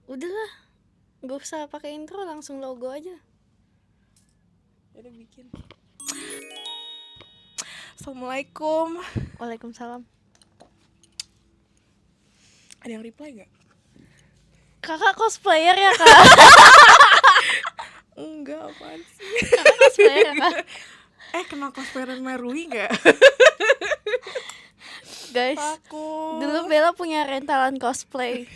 Udahlah, gak usah pakai intro, langsung logo aja. Udah bikin. Assalamualaikum. Waalaikumsalam. Ada yang reply gak? Kakak cosplayer ya kak? Enggak, apaan sih? Kakak cosplayer ya kak? Kenal cosplayer Merui gak? Guys, Takut. dulu Bella punya rentalan cosplay.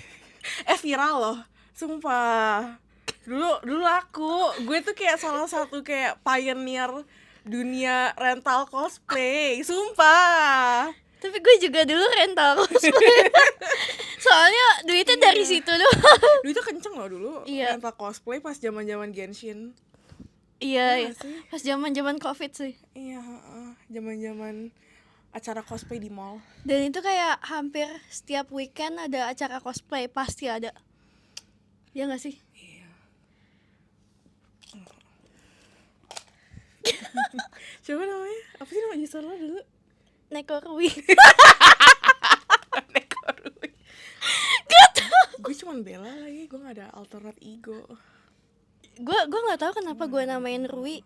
Viral loh, sumpah. Dulu gue tuh kayak salah satu kayak pioneer dunia rental cosplay, sumpah. Tapi gue juga dulu rental cosplay. Soalnya duitnya dari situ doang. Duitnya kenceng loh dulu. Iya. Rental cosplay pas zaman-zaman Genshin. Iya, Iya sih. pas zaman Covid sih. Iya, zaman-zaman acara cosplay di mall. Dan itu kayak hampir setiap weekend ada acara cosplay, pasti ada. Ya nggak sih? Iya. Coba namanya, apa sih nama user lo dulu? Neko Rui. Gue cuman Bella lagi, gue gak ada alternate ego. gue nggak tahu kenapa gue namain Rui.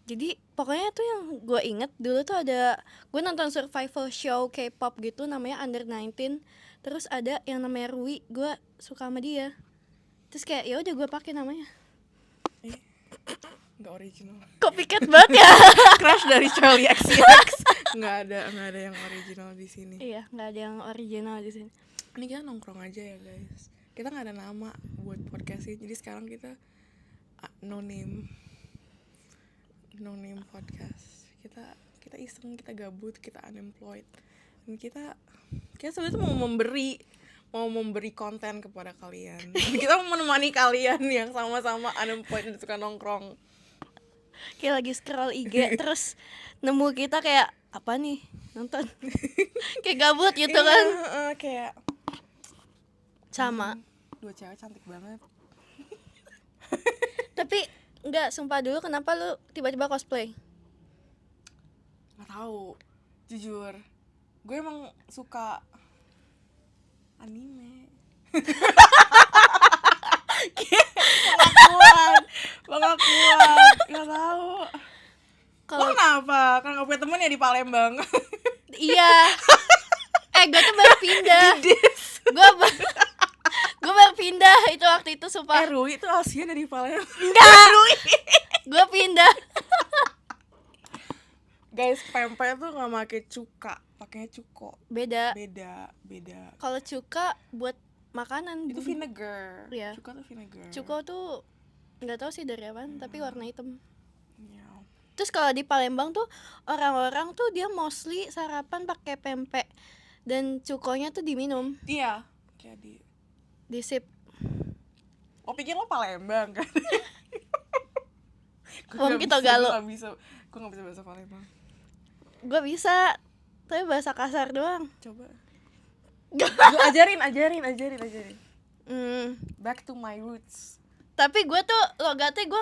Jadi pokoknya tuh yang gue inget dulu tuh ada, gue nonton survival show K-pop gitu namanya Under 19. Terus ada yang namanya Rui, gue suka sama dia. Terus kayak ya udah gue pakai namanya. Nggak original. Copycat banget ya. Crush dari Charlie XCX. nggak ada yang original di sini. Iya, nggak ada yang original di sini. Ini kita nongkrong aja ya guys. Kita nggak ada nama buat podcast ini, jadi sekarang kita no name podcast. Kita iseng, kita gabut, kita unemployed, dan kita sebenarnya mau memberi konten kepada kalian. Kita mau menemani kalian yang sama-sama unemployed dan suka nongkrong. Kayak lagi scroll IG terus nemu kita kayak apa nih nonton. Kayak gabut gitu kan. Kayak sama dua cewek cantik banget. Tapi enggak, sumpah dulu kenapa lu tiba-tiba cosplay? Nggak tahu, jujur gue emang suka anime. pengakuan nggak tahu. Lo kenapa? Karena nggak punya temen ya di Palembang. Iya. Gue tuh baru pindah. Gue baru pindah itu waktu itu sumpah. Rui itu Asia dari Palembang. Enggak. Rui. Gue pindah. Guys, pempek tuh nggak pakai cuka, pakainya cuko. Beda. Kalau cuka buat makanan itu vinegar. Iya. Cuka tuh vinegar. Cuko tuh nggak tahu sih dari apaan, tapi warna hitam. Ya. Terus kalau di Palembang tuh orang-orang tuh dia mostly sarapan pakai pempek dan cukonya tuh diminum. Iya, kayak di sip. Oh, pikir lo Palembang kan? Wong kita galau. Gue nggak bisa bahasa Palembang. Gue bisa, tapi bahasa kasar doang. Coba. Gue ajarin. Back to my roots. Tapi gue tuh logatnya gue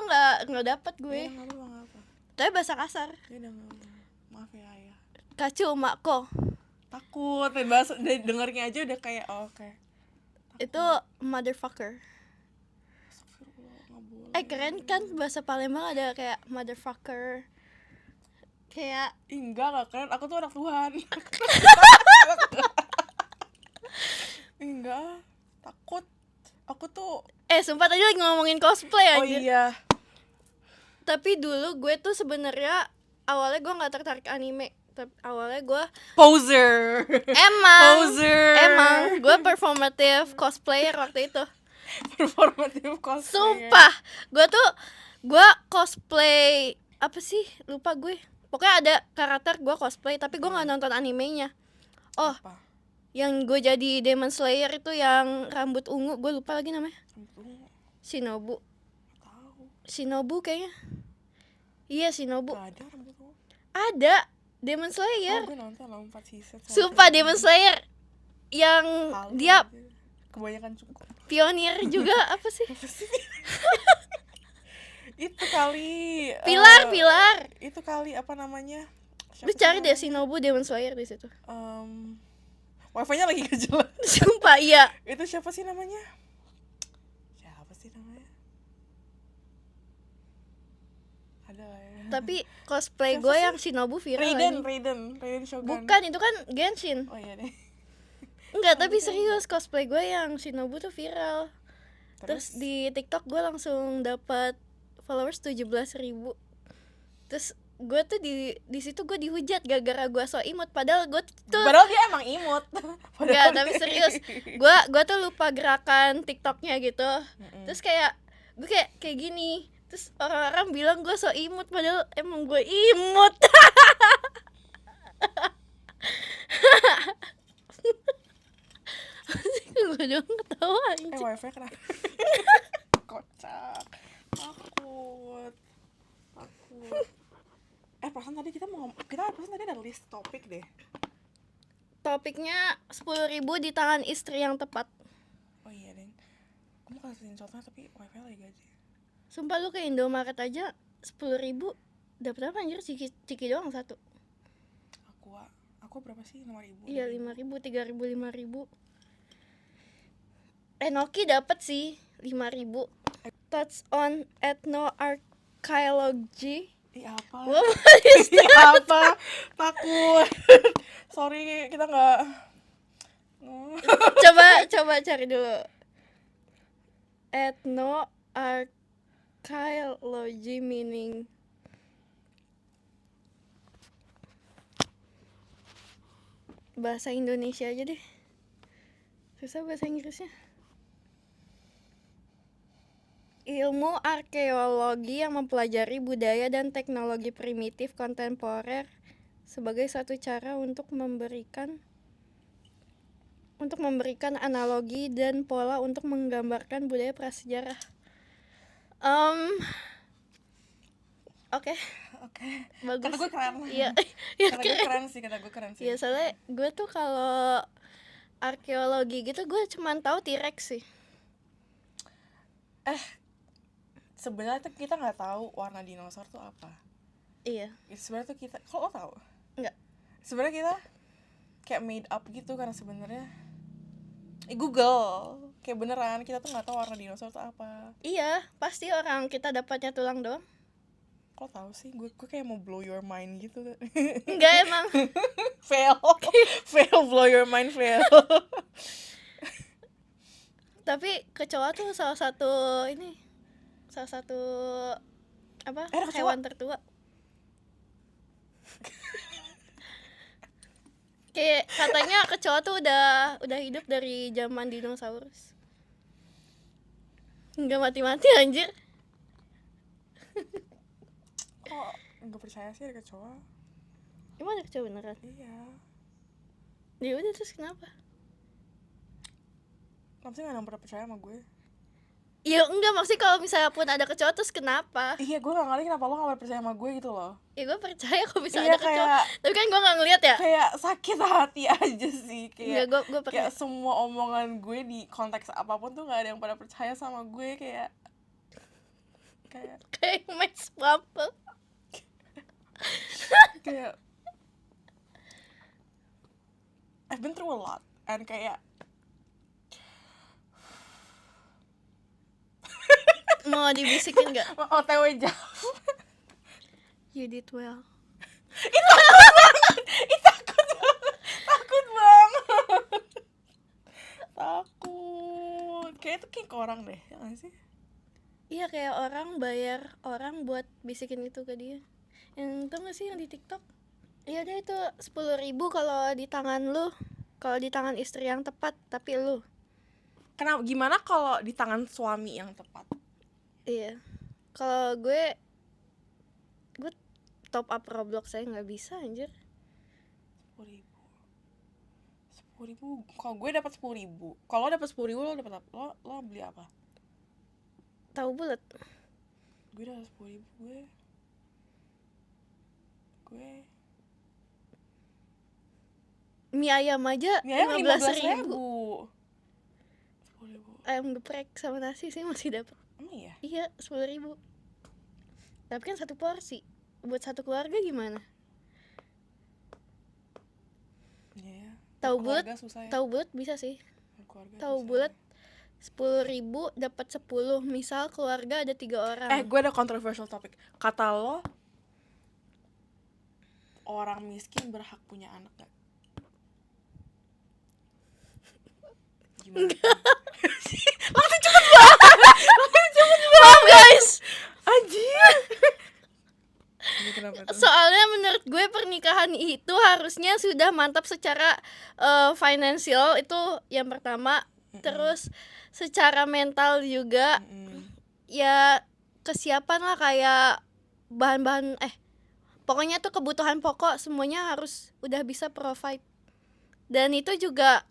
nggak dapet gue. Ya, nggak apa. Tapi bahasa kasar. Ya udah nggak apa. Maaf ya ayah. Kacu makko. Takut, bahasa dengernya aja udah kayak oke. Itu motherfucker. Keren kan bahasa Palembang ada kayak motherfucker. Kayak enggak keren, aku tuh anak Tuhan. Enggak, takut. Aku tuh sumpah tadi lagi ngomongin cosplay aja. Oh iya. Tapi dulu gue tuh sebenarnya awalnya gue nggak tertarik anime. Tapi awalnya gue poser. Emang gue performative cosplayer waktu itu. Performative cosplayer. Sumpah, gue cosplay apa sih? Lupa gue. Pokoknya ada karakter gue cosplay, tapi gue nggak nonton animenya. Oh, apa? Yang gue jadi Demon Slayer itu yang rambut ungu, gue lupa lagi namanya. Shinobu. Shinobu kayaknya. Iya, Shinobu. Ada rambut ungu. Ada Demon Slayer. Gue nonton 4 season. Sumpah Demon Slayer yang dia kebanyakan cukup. Pionir juga apa sih? Itu kali Pilar. Itu kali apa namanya? Lu cari deh Shinobu Demon Slayer di situ. Wifi-nya lagi gak jelas. Sumpah iya. Itu siapa sih namanya? Ada lah ya. Tapi cosplay Siapa gue sih? yang Shinobu viral anjing. Raiden Shogun. Bukan, itu kan Genshin. Oh iya deh. Enggak, tapi serius cosplay gue yang Shinobu tuh viral. Terus Terus di TikTok gue langsung dapat followers 17.000. Terus gue tuh di situ gue dihujat gara-gara gue so imut, padahal gue tuh padahal dia emang imut. enggak, tapi serius. Gue tuh lupa gerakan TikToknya gitu. Terus kayak gue kayak gini. Terus orang-orang bilang gue so imut, padahal emang gue imut. Gue dong ketawa anjing. Wifi kenapa? Kocak. Takut. Perasaan tadi kita ada list topik deh. Topiknya 10.000 di tangan istri yang tepat. Oh iya deh. Gue mau kasih contohnya tapi wifi lagi gaji. Sumpah lu ke Indomaret aja 10.000 dapat apa anjir? Ciki doang satu. Aku berapa sih? 5.000. Iya 5.000, 3.000, 5.000. Noki dapat sih 5.000. Thoughts on ethnoarchaeology. Apa? Gua Apa? Takut. Sorry, kita nggak. coba cari dulu. Ethnoarchaeology meaning. Bahasa Indonesia aja deh. Susah bahasa Inggrisnya. Ilmu arkeologi yang mempelajari budaya dan teknologi primitif kontemporer sebagai satu cara untuk memberikan analogi dan pola untuk menggambarkan budaya prasejarah. Oke. Bagus. Kata gue keren. Iya. Kata gue keren sih. Iya, soalnya gue tuh kalau arkeologi gitu gue cuman tahu T-Rex sih. Sebenarnya tuh kita nggak tahu warna dinosaur tuh apa. Iya. Sebenarnya tuh kita, kok lo tahu? Enggak. Sebenarnya kita kayak made up gitu karena sebenarnya Google kayak beneran kita tuh nggak tahu warna dinosaur tuh apa. Iya, pasti orang kita dapatnya tulang doang. Kok tahu sih? Gue kayak mau blow your mind gitu. Enggak emang. fail blow your mind fail. Tapi kecoa tuh salah satu apa? Hewan tertua. Kayak katanya kecoa tuh udah hidup dari zaman dinosaurus. Enggak mati-mati anjir. Kok nggak percaya sih ada kecoa? Emang ada kecoa beneran? Iya. Ya udah, terus kenapa? Kamu sih nggak pernah percaya sama gue? Ya enggak, maksudnya kalau misalnya pun ada kecoa terus kenapa? Iya, gue nggak ngerti kenapa lo nggak percaya sama gue gitu loh. Ya gue percaya kalau bisa Iya, ada kecoa, tapi kan gue nggak ngeliat ya. Kayak sakit hati aja sih, kayak Enggak, gue percaya. kayak semua omongan gue di konteks apapun tuh nggak ada yang pada percaya sama gue, kayak Max Bumble. kayak I've been through a lot and kayak Mau dibisikin nggak? OTW jauh. You did well. Takut banget. Takut. Kayak itu kayak ke orang deh, ya nggak sih? Iya, kayak orang bayar orang buat bisikin itu ke dia. Yang tau gak sih yang di TikTok? Iya deh, itu 10.000 kalau di tangan lu, kalau di tangan istri yang tepat, tapi lu. Kenapa? Gimana kalau di tangan suami yang tepat? Iya. Kalau gue top up Roblox saya nggak bisa anjir. 10.000. Kalau gue dapat 10.000. Kalau lo dapat 10.000 lo dapat apa? Lo beli apa? Tahu bulat. Gue dapat 10.000 gue Mie ayam aja 15.000. 10.000. Ayam geprek sama nasi sih masih dapat. Emang iya? Iya, 10.000. Tapi kan satu porsi. Buat satu keluarga gimana? Iya ya. Tahu bulat? Keluarga susah ya. Tahu bulat bisa sih. Keluarga Tahu susah bulat ya. 10.000 dapat 10. Misal keluarga ada 3 orang. Gue ada controversial topic. Kata lo, orang miskin berhak punya anak gak? Gimana? Langsung cepet Maaf guys. Anjir. Ini kenapa tuh? Soalnya menurut gue pernikahan itu harusnya sudah mantap secara finansial, itu yang pertama. Terus secara mental juga ya kesiapan lah, kayak bahan-bahan pokoknya tuh kebutuhan pokok semuanya harus udah bisa provide. Dan itu juga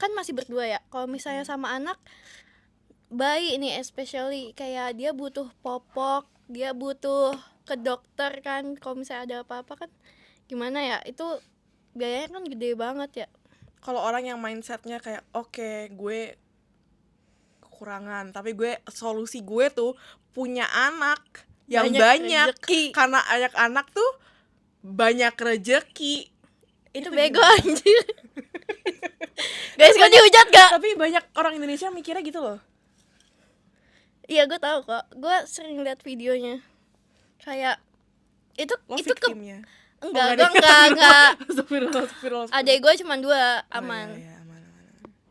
kan masih berdua ya. Kalau misalnya sama anak, bayi ini especially, kayak dia butuh popok, dia butuh ke dokter kan, kalau misalnya ada apa-apa kan gimana ya, itu biayanya kan gede banget ya. Kalau orang yang mindsetnya kayak oke, gue kekurangan, tapi solusi gue tuh punya anak yang banyak rezeki. Karena anak tuh banyak rezeki. Itu bego anjir. Guys, gue dihujat gak? Tapi banyak orang Indonesia mikirnya gitu loh. Iya, gue tahu kok, gue sering lihat videonya. Kayak itu victimnya. Enggak, gue enggak. Astagfirullah. Adek gue cuma 2, aman. Iya, aman.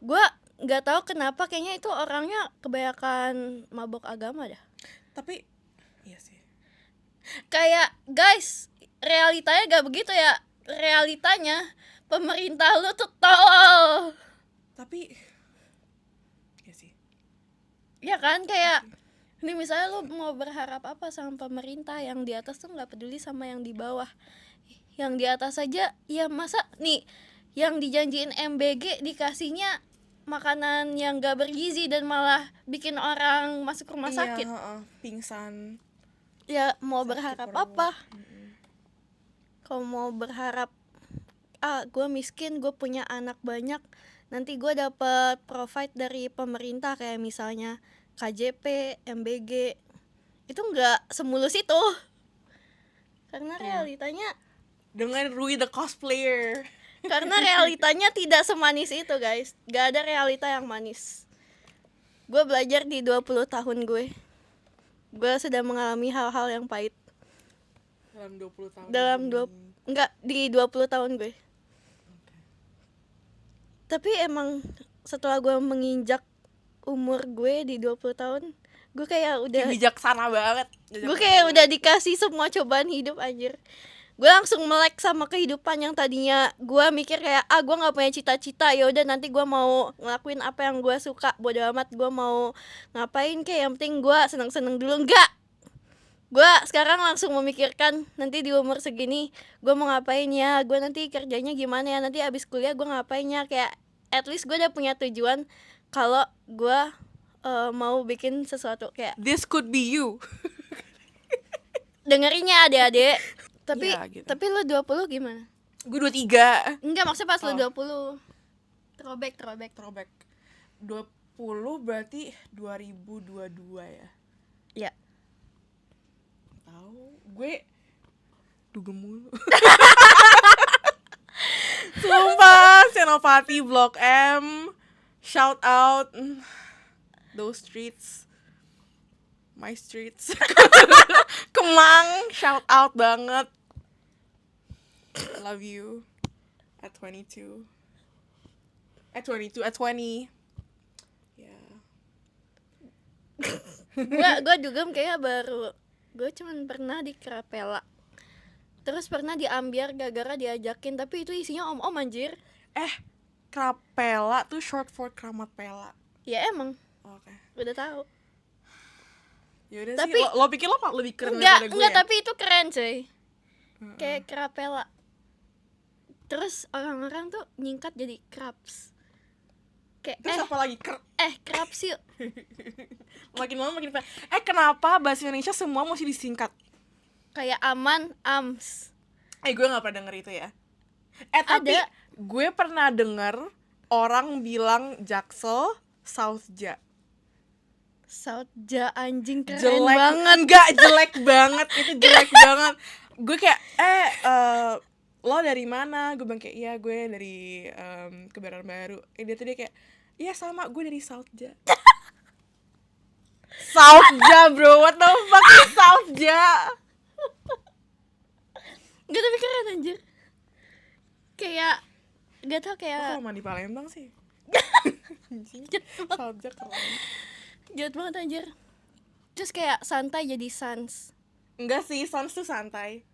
Gue nggak tahu kenapa, kayaknya itu orangnya kebanyakan mabok agama dah. Tapi iya sih. Kayak guys, realitanya gak begitu ya. Realitanya pemerintah lu tuh tolol. Tapi iya sih. Ya kan, kayak ini misalnya lu mau berharap apa sama pemerintah, yang di atas tuh nggak peduli sama yang di bawah. Yang di atas aja ya, masa nih yang dijanjiin MBG dikasihnya makanan yang gak bergizi dan malah bikin orang masuk rumah sakit. Pingsan. Ya mau berharap apa? Kalau mau berharap gue miskin, gue punya anak banyak, nanti gue dapet provide dari pemerintah kayak misalnya KJP, MBG, itu nggak semulus itu. Karena realitanya dengan Rui the cosplayer. Karena realitanya tidak semanis itu guys. Gak ada realita yang manis. Gue belajar di 20 tahun gue sudah mengalami hal-hal yang pahit. Dalam 20 tahun di 20 tahun gue. Tapi emang setelah gue menginjak umur gue di 20 tahun, gue kayak udah bijaksana banget. Gue kayak udah dikasih semua cobaan hidup anjir. Gue langsung melek sama kehidupan yang tadinya gue mikir kayak gue nggak punya cita-cita, ya udah nanti gue mau ngelakuin apa yang gue suka, bodo amat gue mau ngapain, kayak yang penting gue seneng-seneng dulu. Enggak, gue sekarang langsung memikirkan nanti di umur segini gue mau ngapain ya, gue nanti kerjanya gimana ya, nanti abis kuliah gue ngapain ya, kayak at least gue udah punya tujuan kalau gue mau bikin sesuatu. Kayak this could be you. Dengerinnya adik-adik. Tapi ya, gitu. Tapi lo 20 gimana? Gue 23. Enggak, maksudnya pas lo 20. Throwback 20 berarti 2022 ya? Ya. Tahu, gue dugem mulu. Sumpah, Senopati Blok M, shout out those streets, my streets. Kemang, shout out banget. Love you. At 22. At 20. Yeah. Gue dugem kayaknya baru. Gue cuman pernah di Krapela. Terus pernah di Ambiar gara-gara diajakin, tapi itu isinya om-om anjir. Krapela tuh short for Kramat Pela. Ya emang. Oke. Udah tahu. Yaudah Tapi, sih, lo pikir lo lebih keren daripada gue enggak, ya? tapi itu keren cuy. Kayak Krapela. Terus orang-orang tuh nyingkat jadi Kraps. Kayak Terus apa lagi? Kraps yuk. Makin lama makin kenapa bahasa Indonesia semua mesti disingkat? Kayak aman, ams. Gue gak pernah denger itu ya. Tapi ada. Gue pernah denger orang bilang Jaksel Southja. Southja anjing, keren jelek banget. Enggak, jelek banget. Itu jelek banget. Gue kayak lo dari mana? Gue bilang kayak iya gue dari Kebayoran Baru. Dia kayak Iya sama, gue dari Southja. Southja bro, what the fuck is Southja? Gak, tapi keren anjir. Kayak gak tau Lo kayak kalau di Palembang sih. Anjing, Southja keren. jahat banget anjir. Terus kayak santai jadi sans. Enggak sih, Sans tuh santai.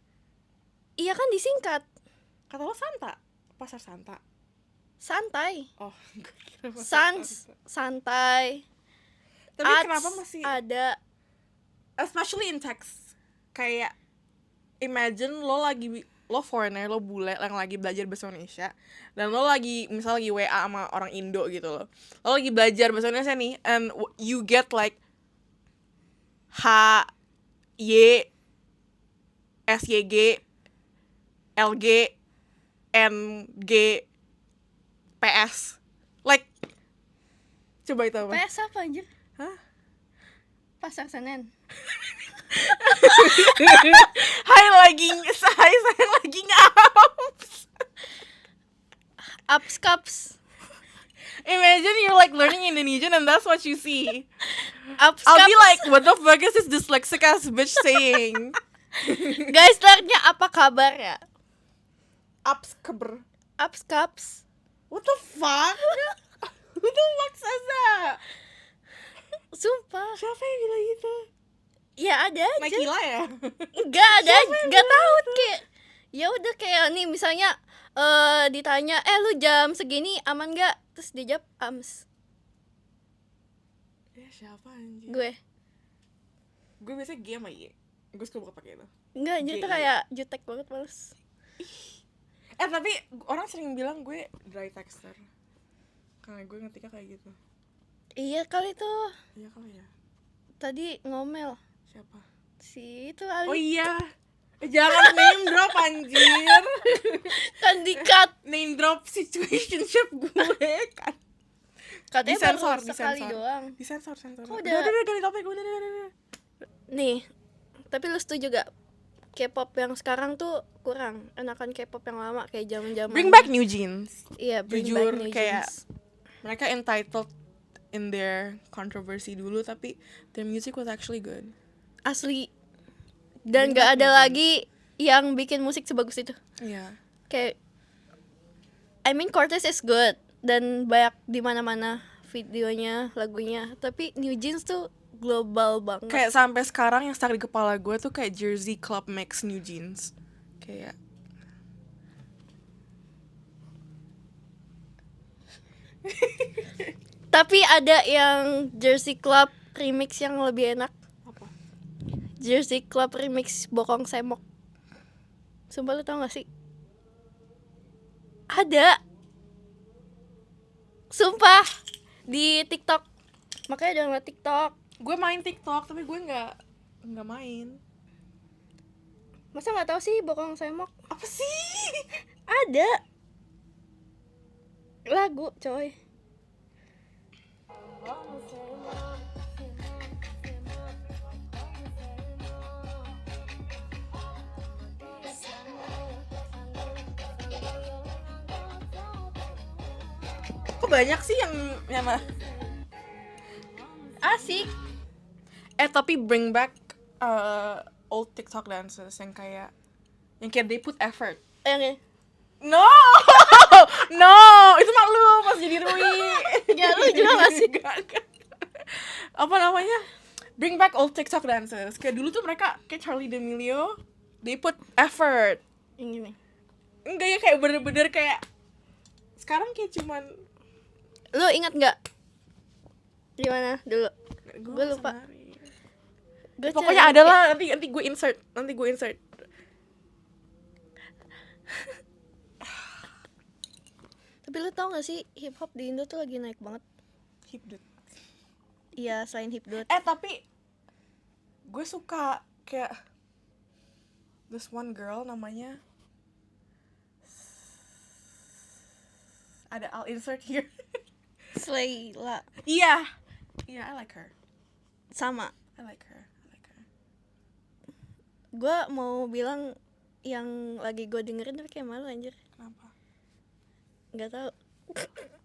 Iya kan disingkat Kata lo Santa, Pasar Santa. santai. Oh, gue kira Pasar Sans Santa. santai. Tapi Arts kenapa masih, ada. especially in text, kayak imagine lo foreigner, lo bule yang lagi belajar bahasa Indonesia, dan lo lagi misal lagi WA sama orang Indo gitu lo lagi belajar bahasa Indonesia nih, and you get like H Y S Y G L G N G P S, like coba itu apa? PS apa anjir? Hah? Pasar Senen. Hai saya lagi ngaps. Ups cups. Imagine you're like learning Indonesian and that's what you see. Ups I'll cups. be like, what the fuck is this dyslexic ass bitch saying? Guys, startnya apa kabar ya? Ups keber. Ups cups. What the fuck? Who the fuck says that? Sumpah. Siapa yang bilang gitu? Ya ada aja. Nakila ya? Enggak ada, Siapa yang enggak bilang tahu gitu? kayak ya udah kayak nih misalnya ditanya, lu jam segini aman gak? Terus dia jawab ams. Ya siapa anjir? Gue biasanya G sama Y. Gue suka buka pakai itu. enggak anjir, itu G. kayak jutek banget, males. Tapi orang sering bilang gue dry texter. Karena gue ngetiknya kayak gitu. Iya kali tuh. Iya kali ya. Tadi ngomel Siapa? si itu Ali. Oh iya. Jangan name drop anjir. Kan di-cut. Name drop situationship gue kan. Katanya Disensor, baru sekali disensor. doang. Disensor. Kok Udah udah- ganti topik. Udah. Nih, tapi lu setuju gak? K-pop yang sekarang tuh kurang. Enakan K-pop yang lama kayak zaman-zaman. Bring back New Jeans. Iya, bring Jujur, back New kayak Jeans. mereka entitled in their controversy dulu, tapi their music was actually good. Asli. Dan Bring gak back ada New Jeans. lagi yang bikin musik sebagus itu. Iya. Kayak I mean Cortez is good dan banyak di mana-mana videonya, lagunya. Tapi New Jeans tuh global banget. Kayak sampai sekarang yang stuck di kepala gue tuh kayak Jersey Club Mix New Jeans. Kayak Tapi ada yang Jersey Club remix yang lebih enak. apa? Jersey Club remix Bokong Semok. Sumpah lu tau gak sih? Ada. Sumpah. Di TikTok. Makanya download TikTok. Gue main TikTok tapi gue nggak main. Masa gak tahu sih Bokong Semok? Apa sih? Ada. Lagu coy. Kok banyak sih yang Asik. tapi bring back old TikTok dances yang kayak they put effort. Yang No, no, itu mah lu pas jadi Rui. Ya, lu juga gak sih? Enggak. Apa namanya? Bring back old TikTok dances. Kayak dulu tuh mereka kayak Charli D'Amelio, they put effort. yang ini. Enggak ya, kayak bener-bener kayak sekarang kayak cuman Lu ingat nggak? Gimana dulu? Gue lupa. Gua Pokoknya cari. ada lah, nanti gue insert. Tapi lu tau gak sih hip hop di Indo tuh lagi naik banget. Hipdut. Iya, selain hipdut. Tapi gue suka kayak this one girl namanya I'll insert here. Slayla Iya, I like her. sama. I like her. Gue mau bilang yang lagi gue dengerin tapi kayak malu anjir. Kenapa? Nggak tahu.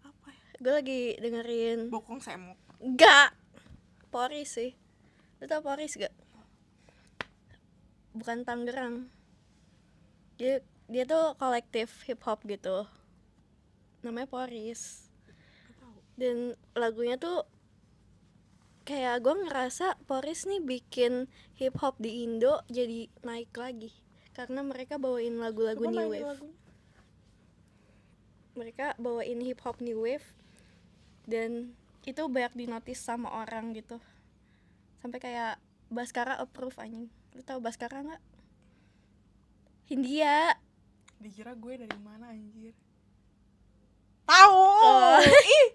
Apa ya? Gue lagi dengerin Bokong Semok. Enggak, Poris sih. Lu tau Poris gak? Bukan Tangerang. Dia tuh kolektif hip hop gitu. Namanya Poris. Dan lagunya tuh kayak gue ngerasa Poris nih bikin hip hop di Indo jadi naik lagi. Karena mereka bawain lagu-lagu Coba new mainin wave. lagunya. Mereka bawain hip hop new wave dan itu banyak dinotis sama orang gitu. Sampai kayak Baskara approve anjing. Lu tau Baskara gak? Hindia. Dikira gue dari mana anjir. Tahu. Oh. Ih.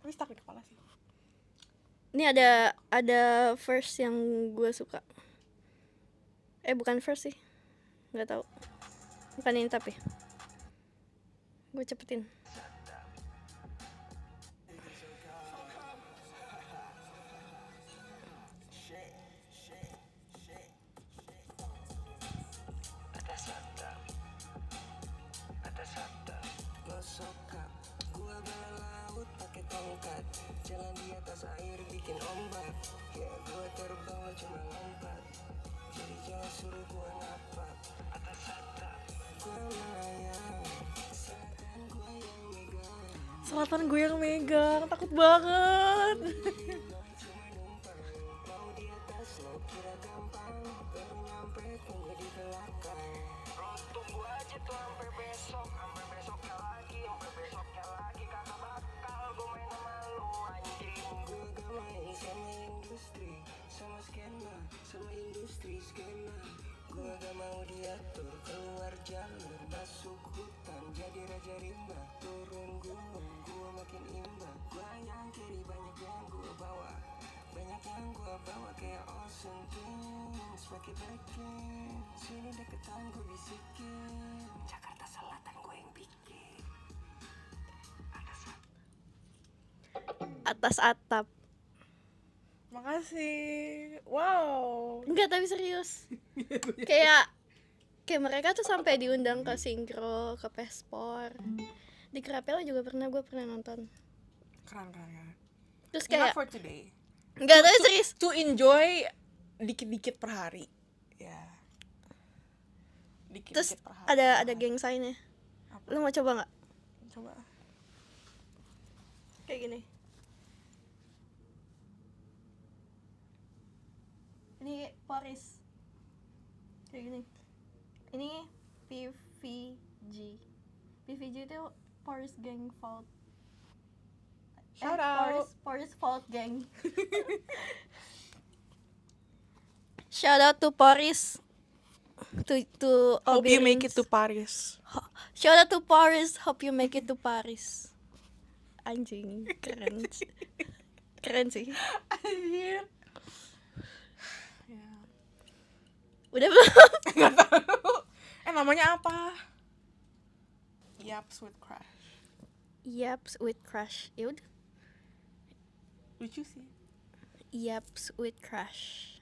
Tapi stuck di kepala sih. Ini ada verse yang gue suka. Bukan verse sih. Nggak tahu. Bukan ini tapi. Gue cepetin. Gua bela laut pakai tongkat, jalan di atas air bikin ombak. Ya gua terbang cuma lompat, jadi jangan suruh gua napak. Atas atap gua melayang, selatan gua yang megang. Selatan gue yang megang, takut banget. Cuma numpang, mau di atas lo kira gampang, baru nyampe tunggu di belakang. Lo tunggu aja tuh sampai besoknya lagi, kagak bakal gue main sama lo anjing. Gue gak main sama industri, sama skena, sama industri skena. Gue gak mau diatur, keluar jalur, masuk hutan, jadi raja rimba. Turun gunung, gue makin imba. Banyak kiri, banyak yang gue bawa, banyak yang gue bawa kayak Ocean Kings. Pakai backing, sini deketan gue bisikin, Jakarta Selatan gue yang bikin. Atas atap. Makasih. Wow. Enggak, tapi serius. Kayak mereka tuh sampai diundang ke Sinkro, ke Pespor. Di Krapela juga gue pernah nonton. Keren. Terus Not kayak for today. enggak, tapi serius. To enjoy dikit-dikit per hari. Ya. Terus Dikit-dikit per hari. ada geng sign-nya. Apa? Lu mau coba nggak? Coba. Kayak gini. Ini Poris. Kayak gini. Ini PVG. PVG itu Poris Gang Fault. Shout out. Poris Fault Gang. Shout out to Poris. To Hope you make Obirins. it to Paris. Shout out to Paris. Hope you make it to Paris. Anjing, keren. Keren sih. Anjir. Ya. Udah belum? Enggak tahu. Namanya apa? Yaps with Crush. Yaps with Crush. Yaudah. Lucu sih. Yaps with Crush.